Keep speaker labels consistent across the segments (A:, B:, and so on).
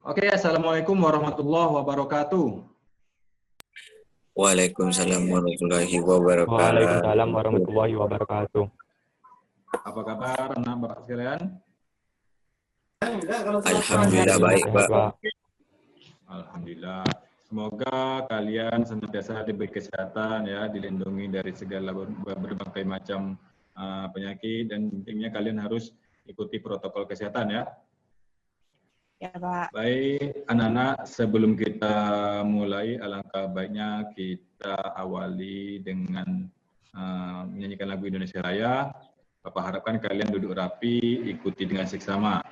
A: Oke, Assalamualaikum warahmatullahi wabarakatuh.
B: Waalaikumsalam warahmatullahi wabarakatuh.
C: Waalaikumsalam warahmatullahi wabarakatuh.
A: Apa kabar anak bapak sekalian?
B: Alhamdulillah baik,
C: sehat,
B: Pak.
A: Alhamdulillah. Semoga kalian senantiasa diberi kesehatan, ya, dilindungi dari segala berbagai macam penyakit, dan intinya kalian harus ikuti protokol kesehatan, ya.
D: Ya, Pak.
A: Baik, anak-anak, sebelum kita mulai, alangkah baiknya kita awali dengan menyanyikan lagu Indonesia Raya. Bapak harapkan kalian duduk rapi, ikuti dengan seksama.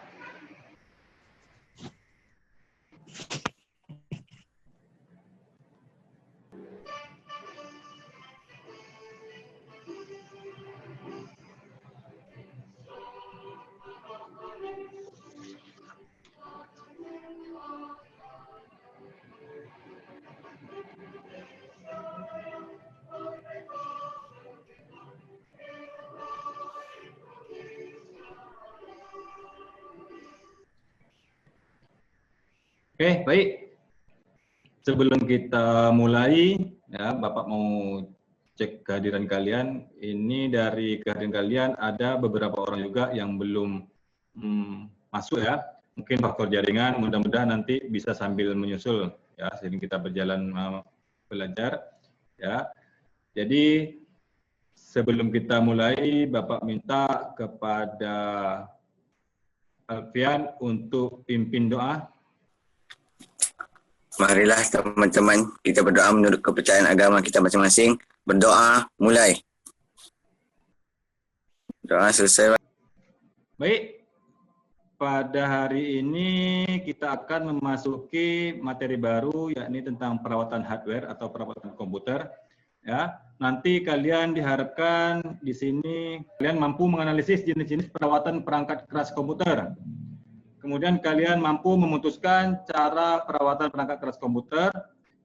A: Oke, baik. Sebelum kita mulai, ya, Bapak mau cek kehadiran kalian. Ini dari kehadiran kalian ada beberapa orang juga yang belum masuk, ya. Mungkin faktor jaringan, mudah-mudahan nanti bisa sambil menyusul, ya, sehingga kita berjalan belajar, ya. Jadi sebelum kita mulai, Bapak minta kepada Alfian untuk pimpin doa.
B: Marilah teman-teman kita berdoa menurut kepercayaan agama kita masing-masing. Berdoa, mulai. Doa selesai.
A: Baik, pada hari ini kita akan memasuki materi baru, yakni tentang perawatan hardware atau perawatan komputer. Ya, nanti kalian diharapkan di sini kalian mampu menganalisis jenis-jenis perawatan perangkat keras komputer. Kemudian kalian mampu memutuskan cara perawatan perangkat keras komputer.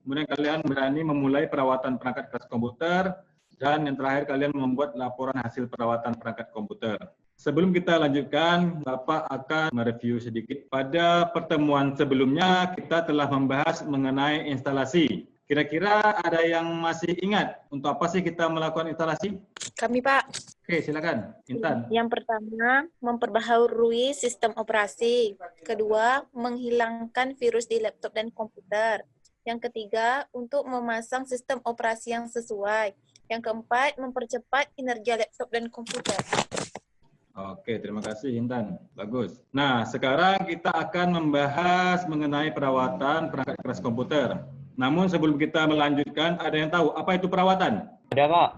A: Kemudian kalian berani memulai perawatan perangkat keras komputer. Dan yang terakhir kalian membuat laporan hasil perawatan perangkat komputer. Sebelum kita lanjutkan, Bapak akan mereview sedikit. Pada pertemuan sebelumnya kita telah membahas mengenai instalasi. Kira-kira ada yang masih ingat untuk apa sih kita melakukan instalasi?
D: Kami, Pak.
A: Oke, silakan, Intan.
D: Yang pertama, memperbaharui sistem operasi. Kedua, menghilangkan virus di laptop dan komputer. Yang ketiga, untuk memasang sistem operasi yang sesuai. Yang keempat, mempercepat kinerja laptop dan komputer.
A: Oke, terima kasih Intan. Bagus. Nah, sekarang kita akan membahas mengenai perawatan perangkat keras komputer. Namun sebelum kita melanjutkan, ada yang tahu apa itu perawatan?
C: Ada, Pak.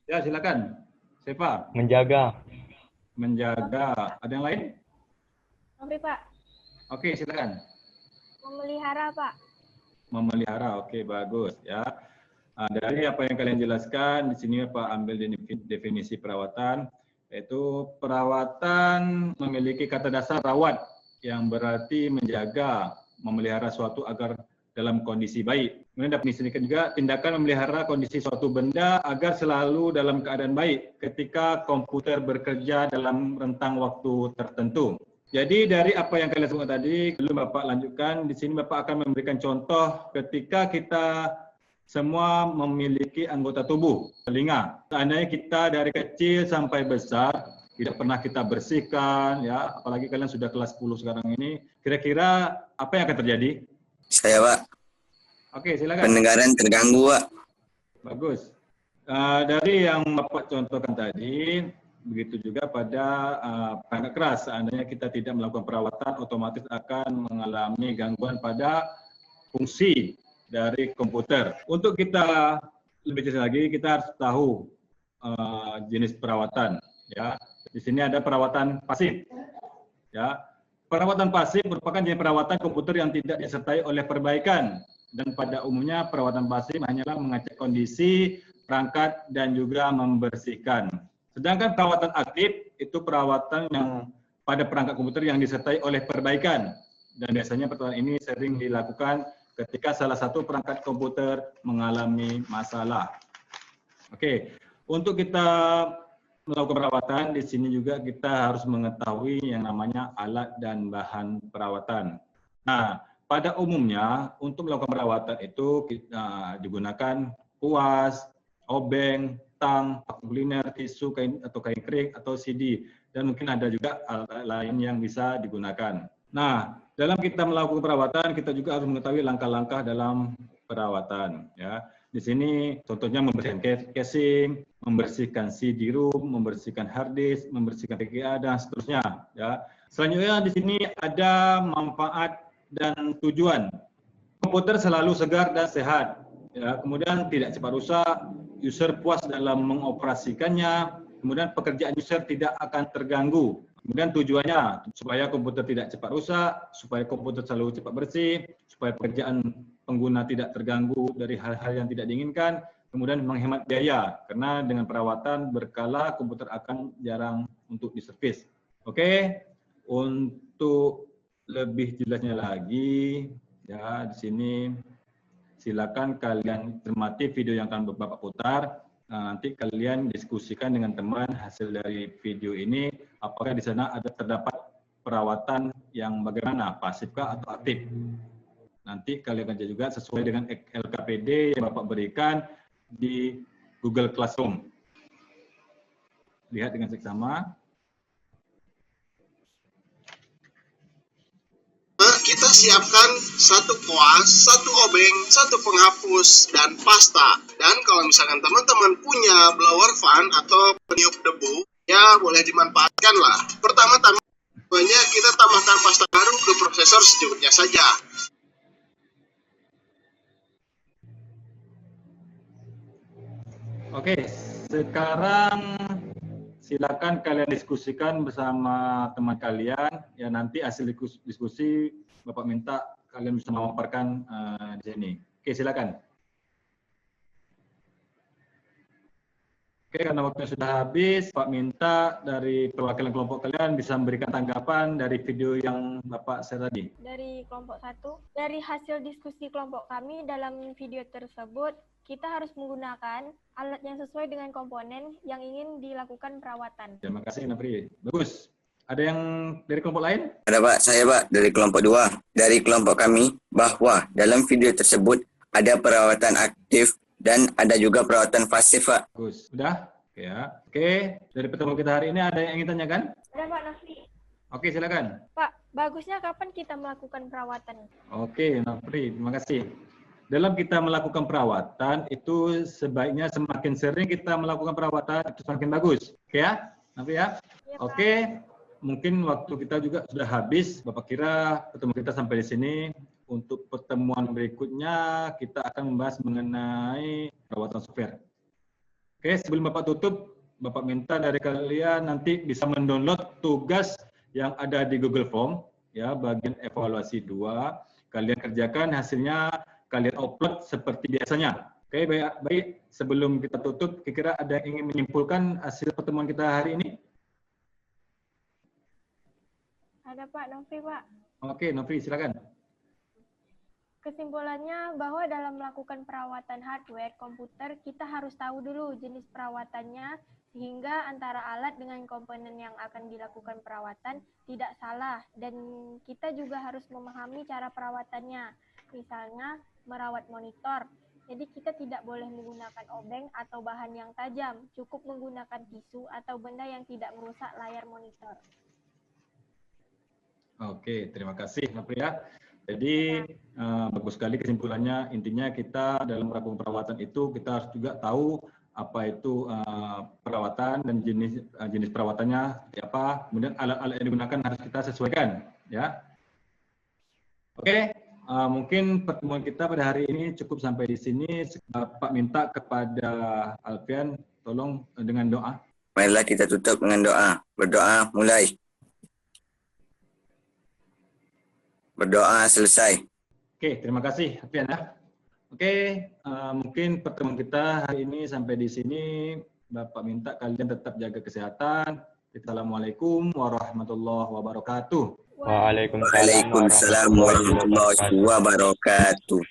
A: Ya, silakan. Siapa?
C: Menjaga.
A: Menjaga. Ada yang lain?
E: Oke, Pak.
A: Oke, silakan.
E: Memelihara, Pak.
A: Memelihara. Oke, bagus ya. Dari apa yang kalian jelaskan, di sini Pak ambil definisi perawatan, yaitu perawatan memiliki kata dasar rawat, yang berarti menjaga, memelihara suatu agar dalam kondisi baik. Kemudian definisikan juga tindakan memelihara kondisi suatu benda agar selalu dalam keadaan baik ketika komputer bekerja dalam rentang waktu tertentu. Jadi dari apa yang kalian sebut tadi, belum Bapak lanjutkan, di sini Bapak akan memberikan contoh ketika kita semua memiliki anggota tubuh, telinga. Seandainya kita dari kecil sampai besar, tidak pernah kita bersihkan, ya, apalagi kalian sudah kelas 10 sekarang ini, kira-kira apa yang akan terjadi?
B: Saya, Pak.
A: Oke, silakan.
B: Pendengaran terganggu, Pak.
A: Bagus. Dari yang Bapak contohkan tadi, begitu juga pada perangkat keras. Seandainya kita tidak melakukan perawatan, otomatis akan mengalami gangguan pada fungsi dari komputer. Untuk kita lebih jelas lagi, kita harus tahu jenis perawatan. Ya, di sini ada perawatan pasif. Ya, perawatan pasif merupakan jenis perawatan komputer yang tidak disertai oleh perbaikan. Dan pada umumnya perawatan pasif hanyalah mengecek kondisi perangkat dan juga membersihkan. Sedangkan perawatan aktif itu perawatan yang pada perangkat komputer yang disertai oleh perbaikan. Dan biasanya perawatan ini sering dilakukan ketika salah satu perangkat komputer mengalami masalah. Oke, untuk kita melakukan perawatan, di sini juga kita harus mengetahui yang namanya alat dan bahan perawatan. Nah, pada umumnya untuk melakukan perawatan itu digunakan kuas, obeng, tang, paku kuliner, tisu, kain atau kain kering atau CD, dan mungkin ada juga alat lain yang bisa digunakan. Nah, dalam kita melakukan perawatan kita juga harus mengetahui langkah-langkah dalam perawatan. Ya, di sini contohnya membersihkan casing, membersihkan CD-ROM, membersihkan hard disk, membersihkan PGA dan seterusnya. Ya, selanjutnya di sini ada manfaat dan tujuan. Komputer selalu segar dan sehat. Ya, kemudian tidak cepat rusak, user puas dalam mengoperasikannya, kemudian pekerjaan user tidak akan terganggu. Kemudian tujuannya supaya komputer tidak cepat rusak, supaya komputer selalu cepat bersih, supaya pekerjaan pengguna tidak terganggu dari hal-hal yang tidak diinginkan, kemudian menghemat biaya karena dengan perawatan berkala komputer akan jarang untuk diservis. Oke, untuk lebih jelasnya lagi, ya di sini silakan kalian cermati video yang akan Bapak putar. Nanti kalian diskusikan dengan teman hasil dari video ini, apakah di sana ada terdapat perawatan yang bagaimana, pasifkah atau aktif. Nanti kalian akan juga sesuai dengan LKPD yang Bapak berikan di Google Classroom. Lihat dengan seksama.
F: Kita siapkan satu kuas, satu obeng, satu penghapus, dan pasta. Dan kalau misalkan teman-teman punya blower fan atau peniup debu, ya boleh dimanfaatkan lah. Pertama-tama kita tambahkan pasta baru ke prosesor secukupnya saja.
A: Oke, sekarang silakan kalian diskusikan bersama teman kalian. Ya, nanti hasil diskusi Bapak minta kalian bisa memaparkan di sini. Oke, silakan. Oke, karena waktunya sudah habis, Pak minta dari perwakilan kelompok kalian bisa memberikan tanggapan dari video yang Bapak share tadi.
E: Dari kelompok 1, dari hasil diskusi kelompok kami dalam video tersebut, kita harus menggunakan alat yang sesuai dengan komponen yang ingin dilakukan perawatan.
A: Terima kasih, Nafri. Bagus. Ada yang dari kelompok lain?
B: Ada Pak, saya Pak dari kelompok 2. Dari kelompok kami bahwa dalam video tersebut ada perawatan aktif dan ada juga perawatan pasif Pak.
A: Bagus. Sudah? Oke ya. Oke, dari pertemuan kita hari ini ada yang ingin tanyakan?
E: Ada Pak Nafri.
A: Oke, silakan.
E: Pak, bagusnya kapan kita melakukan perawatan?
A: Oke, Nafri, terima kasih. Dalam kita melakukan perawatan itu sebaiknya semakin sering kita melakukan perawatan itu semakin bagus. Oke ya, Nafri ya?
E: Ya,
A: Oke, mungkin waktu kita juga sudah habis. Bapak kira pertemuan kita sampai di sini. Untuk pertemuan berikutnya kita akan membahas mengenai perawatan software. Oke, sebelum Bapak tutup, Bapak minta dari kalian nanti bisa mendownload tugas yang ada di Google Form, ya, bagian evaluasi 2. Kalian kerjakan, hasilnya kalian upload seperti biasanya. Oke, baik. Sebelum kita tutup, kira-kira ada yang ingin menyimpulkan hasil pertemuan kita hari ini?
E: Ada Pak Nofri, Pak.
A: Oke, Nofri, silakan.
E: Kesimpulannya bahwa dalam melakukan perawatan hardware komputer, kita harus tahu dulu jenis perawatannya, sehingga antara alat dengan komponen yang akan dilakukan perawatan tidak salah, dan kita juga harus memahami cara perawatannya. Misalnya, merawat monitor. Jadi kita tidak boleh menggunakan obeng atau bahan yang tajam, cukup menggunakan tisu atau benda yang tidak merusak layar monitor.
A: Oke, terima kasih, Nafri ya. Jadi bagus sekali kesimpulannya. Intinya kita dalam melakukan perawatan itu kita harus juga tahu apa itu perawatan dan jenis perawatannya seperti apa. Kemudian alat-alat yang digunakan harus kita sesuaikan, ya. Oke, mungkin pertemuan kita pada hari ini cukup sampai di sini. Pak minta kepada Alfian tolong dengan doa.
B: Marilah kita tutup dengan doa. Berdoa mulai. Berdoa selesai.
A: Oke, terima kasih Alfian ya. Oke, mungkin pertemuan kita hari ini sampai di sini. Bapak minta kalian tetap jaga kesehatan. Assalamualaikum warahmatullahi wabarakatuh.
C: Waalaikumsalam
B: Waalaikumsalam warahmatullahi wabarakatuh.